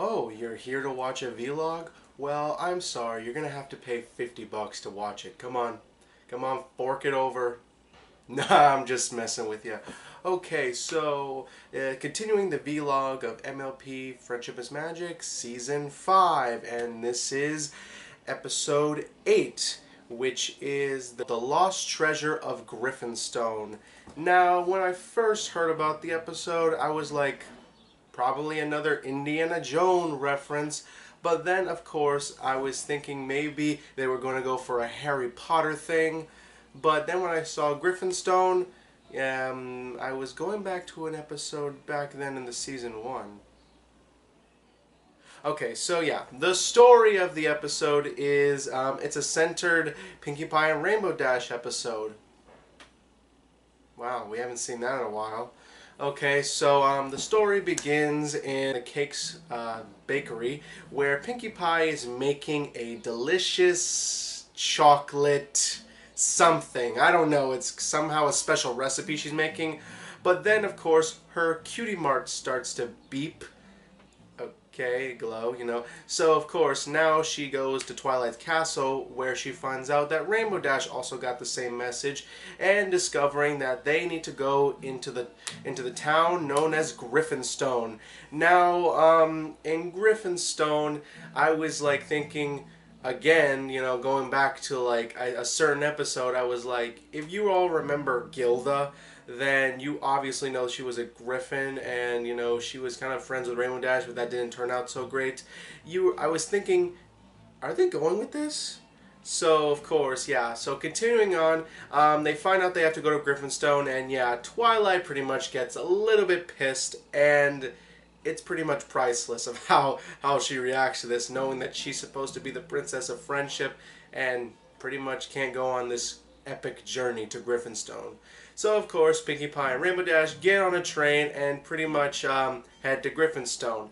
Oh, you're here to watch a vlog? Well, I'm sorry, you're gonna have to pay 50 bucks to watch it. Come on. Come on, fork it over. Nah, I'm just messing with you. Okay, so continuing the vlog of MLP Friendship is Magic Season 5, and this is Episode 8, which is the Lost Treasure of GriffonStone. Now, when I first heard about the episode, I was like, probably another Indiana Jones reference. But then, of course, I was thinking maybe they were going to go for a Harry Potter thing. But then when I saw GriffonStone, I was going back to an episode back then in the season 1. Okay, so yeah, the story of the episode is it's a centered Pinkie Pie and Rainbow Dash episode. Wow, we haven't seen that in a while. Okay, so the story begins in the Cake's bakery, where Pinkie Pie is making a delicious chocolate something. I don't know, it's somehow a special recipe she's making. But then, of course, her cutie mark starts to beep. Okay, glow, you know. So, of course, now she goes to Twilight's castle, where she finds out that Rainbow Dash also got the same message, and discovering that they need to go into the town known as GriffonStone. Now, in GriffonStone, I was like thinking, again, you know, going back to like a certain episode, I was like, if you all remember Gilda, then you obviously know she was a griffin, and you know she was kind of friends with Rainbow Dash, but that didn't turn out so great. I was thinking, are they going with this? So of course, yeah. So continuing on, they find out they have to go to GriffonStone, and yeah, Twilight pretty much gets a little bit pissed, and it's pretty much priceless of how she reacts to this, knowing that she's supposed to be the princess of friendship, and pretty much can't go on this epic journey to GriffonStone. So of course, Pinkie Pie and Rainbow Dash get on a train and pretty much head to GriffonStone.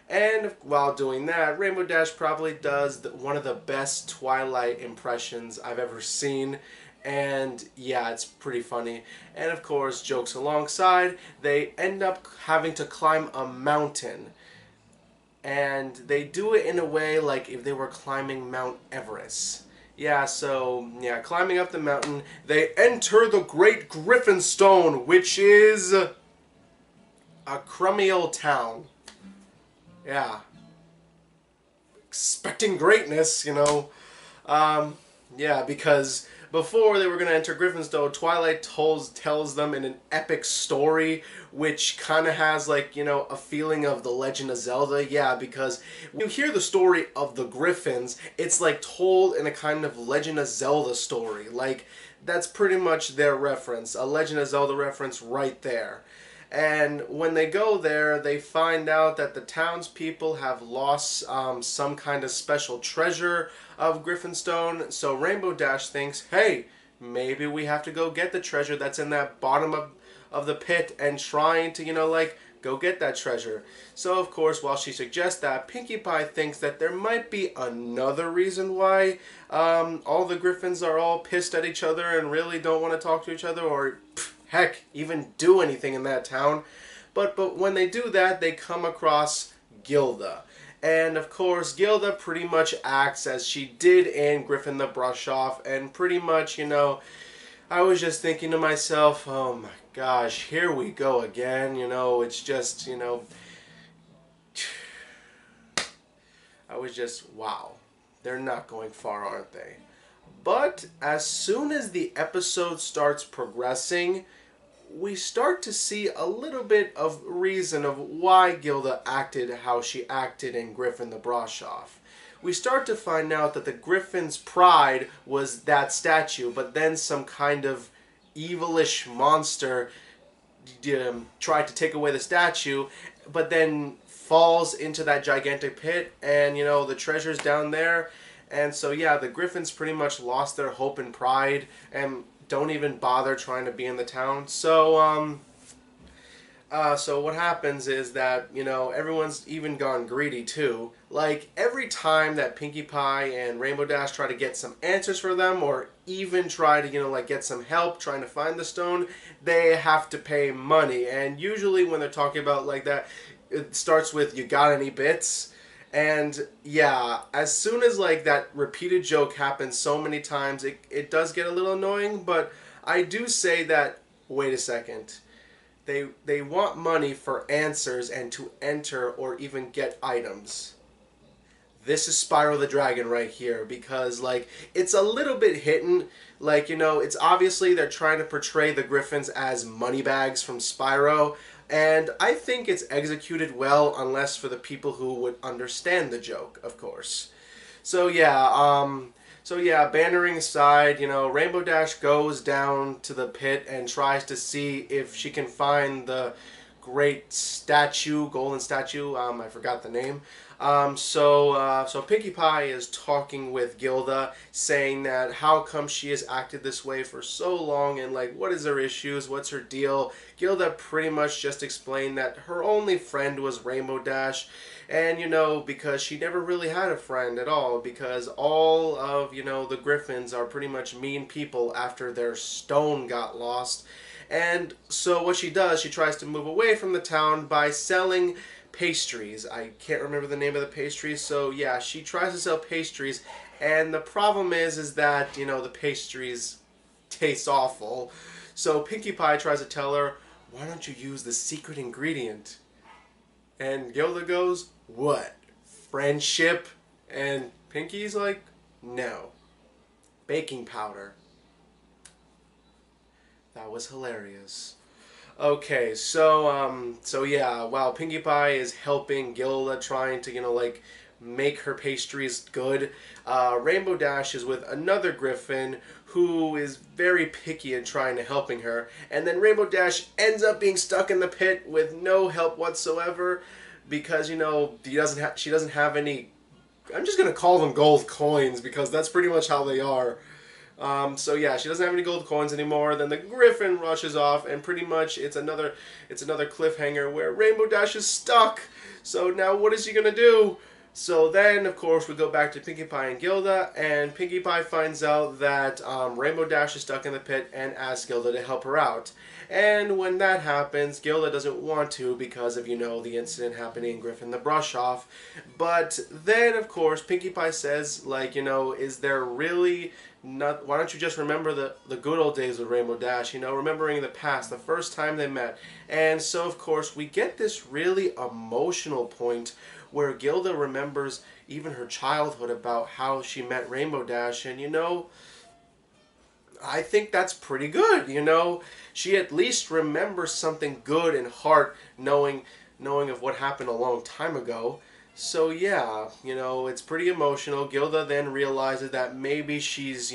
And while doing that, Rainbow Dash probably does one of the best Twilight impressions I've ever seen. And yeah, it's pretty funny. And of course, jokes alongside, they end up having to climb a mountain. And they do it in a way like if they were climbing Mount Everest. Yeah, so, yeah, climbing up the mountain, they enter the Great GriffonStone, which is a crummy old town. Yeah. Expecting greatness, you know. Yeah, because before they were going to enter GriffonStone, Twilight tells them in an epic story, which kind of has, like, you know, a feeling of The Legend of Zelda. Yeah, because when you hear the story of the Griffins, it's, like, told in a kind of Legend of Zelda story. Like, that's pretty much their reference. A Legend of Zelda reference right there. And when they go there, they find out that the townspeople have lost some kind of special treasure of GriffonStone. So Rainbow Dash thinks, hey, maybe we have to go get the treasure that's in that bottom of the pit, and trying to, you know, like, go get that treasure. So, of course, while she suggests that, Pinkie Pie thinks that there might be another reason why all the Griffins are all pissed at each other and really don't want to talk to each other, or heck, even do anything in that town. But when they do that, they come across Gilda. And of course, Gilda pretty much acts as she did in Griffin the Brush-Off, and pretty much, you know, I was just thinking to myself, oh my gosh, here we go again, you know, it's just, you know, I was just, wow, they're not going far, aren't they? But as soon as the episode starts progressing, we start to see a little bit of reason of why Gilda acted how she acted in Griffin the Brush-Off. We start to find out that the Griffin's pride was that statue, but then some kind of evilish monster tried to take away the statue, but then falls into that gigantic pit, and, you know, the treasure's down there. And so, yeah, the Griffins pretty much lost their hope and pride, and don't even bother trying to be in the town. So, so what happens is that, you know, everyone's even gone greedy too. Like, every time that Pinkie Pie and Rainbow Dash try to get some answers for them, or even try to, you know, like, get some help trying to find the stone, they have to pay money. And usually when they're talking about like that, it starts with, you got any bits? And yeah, as soon as like that repeated joke happens so many times, it does get a little annoying. But I do say that, wait a second, they want money for answers and to enter or even get items. This is Spyro the Dragon right here, because like it's a little bit hidden. Like, it's obviously they're trying to portray the Griffins as moneybags from Spyro, and I think it's executed well, unless for the people who would understand the joke, of course. So yeah, bannering aside, Rainbow Dash goes down to the pit and tries to see if she can find the great statue, golden statue. I forgot the name. So Pinkie Pie is talking with Gilda, saying that how come she has acted this way for so long, and like what is her issues, what's her deal. Gilda pretty much just explained that her only friend was Rainbow Dash, and because she never really had a friend at all, because all of the Griffins are pretty much mean people after their stone got lost. And so what she does, she tries to move away from the town by selling pastries. I can't remember the name of the pastries, so yeah, she tries to sell pastries, and the problem is that, the pastries taste awful. So Pinkie Pie tries to tell her, why don't you use the secret ingredient? And Gilda goes, what? Friendship? And Pinkie's like, no. Baking powder. That was hilarious. Okay, so yeah, while Pinkie Pie is helping Gilda trying to, like, make her pastries good, Rainbow Dash is with another Griffin who is very picky in trying to helping her, and then Rainbow Dash ends up being stuck in the pit with no help whatsoever, because, she doesn't have any, I'm just gonna call them gold coins, because that's pretty much how they are. So yeah, she doesn't have any gold coins anymore. Then the Griffin rushes off, and pretty much it's another cliffhanger where Rainbow Dash is stuck. So now what is she gonna do? So then, of course, we go back to Pinkie Pie and Gilda, and Pinkie Pie finds out that Rainbow Dash is stuck in the pit and asks Gilda to help her out. And when that happens, Gilda doesn't want to because of, the incident happening in Griffin the Brush Off. But then, of course, Pinkie Pie says, like, is there really not, why don't you just remember the good old days with Rainbow Dash, remembering the past, the first time they met. And so, of course, we get this really emotional point where Gilda remembers even her childhood about how she met Rainbow Dash, and I think that's pretty good, She at least remembers something good in heart, knowing of what happened a long time ago. So yeah, it's pretty emotional. Gilda then realizes that maybe she's,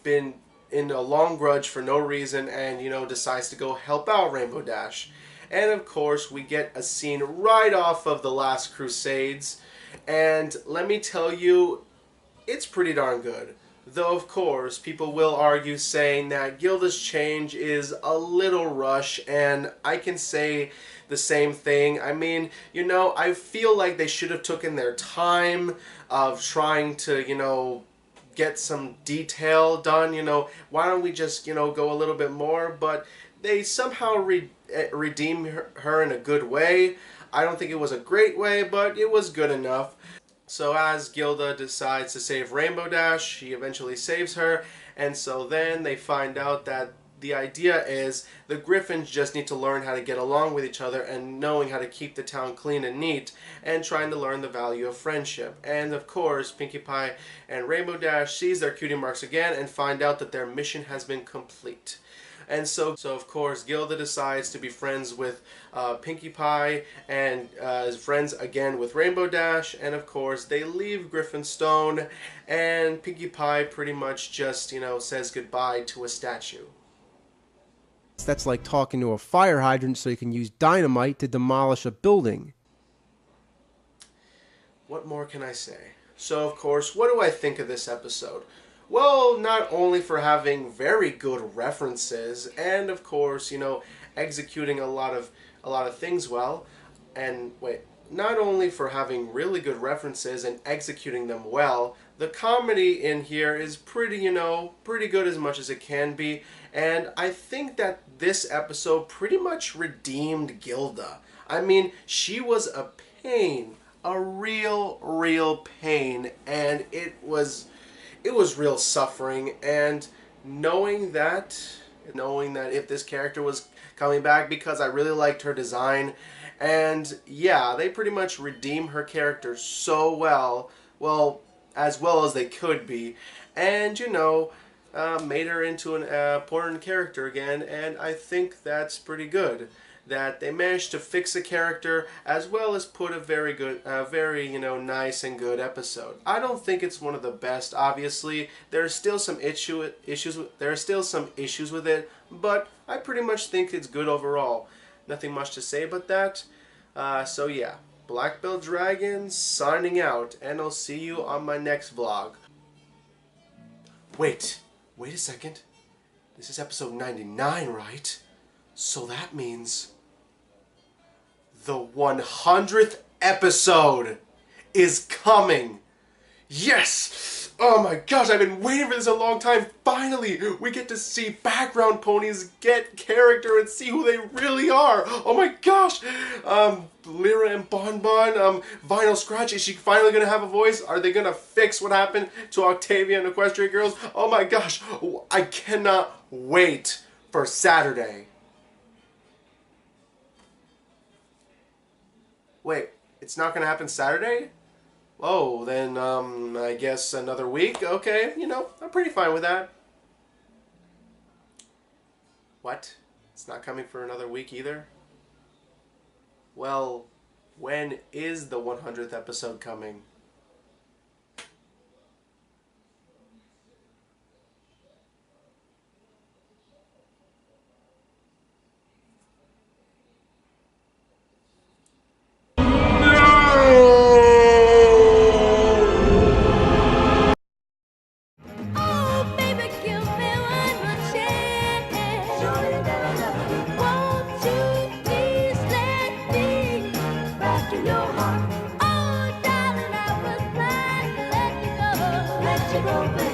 been in a long grudge for no reason, and, decides to go help out Rainbow Dash. And of course, we get a scene right off of The Last Crusades, and let me tell you, it's pretty darn good. Though, of course, people will argue saying that Gilda's change is a little rush, and I can say the same thing. I mean, I feel like they should have taken their time of trying to, get some detail done, why don't we just, go a little bit more, but they somehow redeem her in a good way. I don't think it was a great way, but it was good enough. So as Gilda decides to save Rainbow Dash, she eventually saves her, and so then they find out that the idea is the Griffins just need to learn how to get along with each other and knowing how to keep the town clean and neat and trying to learn the value of friendship. And of course, Pinkie Pie and Rainbow Dash seize their cutie marks again and find out that their mission has been complete. And so of course, Gilda decides to be friends with Pinkie Pie and is friends again with Rainbow Dash. And of course, they leave GriffonStone, and Pinkie Pie pretty much just, says goodbye to a statue. That's like talking to a fire hydrant so you can use dynamite to demolish a building. What more can I say? So, of course, what do I think of this episode? Well, not only for having very good references and, of course, executing a lot of things well, and not only for having really good references and executing them well, the comedy in here is pretty, pretty good as much as it can be, and I think that this episode pretty much redeemed Gilda. I mean, she was a pain. a real pain, and it was real suffering. And knowing that if this character was coming back, because I really liked her design, and yeah, they pretty much redeem her character so well, as well as they could be, and made her into an important character again, and I think that's pretty good. That they managed to fix a character as well as put a very good, very nice and good episode. I don't think it's one of the best. Obviously, there are still some issues with it, but I pretty much think it's good overall. Nothing much to say about that. So yeah, Black Belt Dragon signing out, and I'll see you on my next vlog. Wait a second. This is episode 99, right? So that means the 100th episode is coming. Yes! Oh my gosh, I've been waiting for this a long time. Finally, we get to see background ponies get character and see who they really are. Oh my gosh! Lyra and Bonbon, Vinyl Scratch, is she finally gonna have a voice? Are they gonna fix what happened to Octavia and Equestria Girls? Oh my gosh, I cannot wait for Saturday. Wait, it's not gonna happen Saturday? Oh, then, I guess another week? Okay, I'm pretty fine with that. What? It's not coming for another week either? Well, when is the 100th episode coming? Let you go, baby.